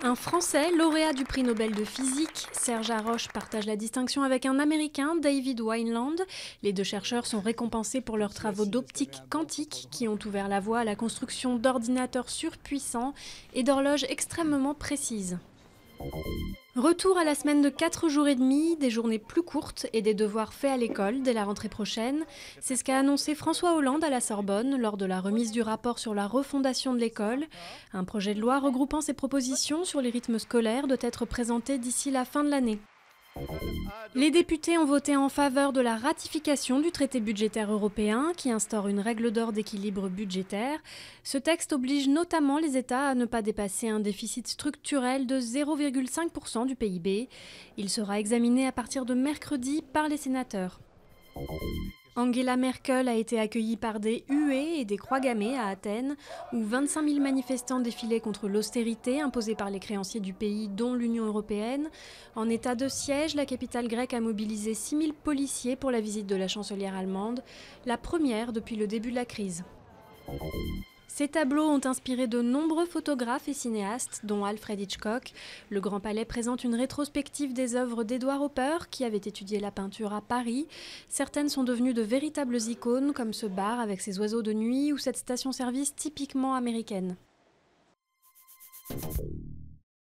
Un Français, lauréat du prix Nobel de physique, Serge Haroche, partage la distinction avec un Américain, David Wineland. Les deux chercheurs sont récompensés pour leurs travaux d'optique quantique qui ont ouvert la voie à la construction d'ordinateurs surpuissants et d'horloges extrêmement précises. Retour à la semaine de 4 jours et demi, des journées plus courtes et des devoirs faits à l'école dès la rentrée prochaine. C'est ce qu'a annoncé François Hollande à la Sorbonne lors de la remise du rapport sur la refondation de l'école. Un projet de loi regroupant ses propositions sur les rythmes scolaires doit être présenté d'ici la fin de l'année. Les députés ont voté en faveur de la ratification du traité budgétaire européen qui instaure une règle d'or d'équilibre budgétaire. Ce texte oblige notamment les États à ne pas dépasser un déficit structurel de 0,5% du PIB. Il sera examiné à partir de mercredi par les sénateurs. Angela Merkel a été accueillie par des huées et des croix gammées à Athènes, où 25 000 manifestants défilaient contre l'austérité imposée par les créanciers du pays, dont l'Union européenne. En état de siège, la capitale grecque a mobilisé 6 000 policiers pour la visite de la chancelière allemande, la première depuis le début de la crise. Ces tableaux ont inspiré de nombreux photographes et cinéastes, dont Alfred Hitchcock. Le Grand Palais présente une rétrospective des œuvres d'Edward Hopper, qui avait étudié la peinture à Paris. Certaines sont devenues de véritables icônes, comme ce bar avec ses oiseaux de nuit ou cette station-service typiquement américaine.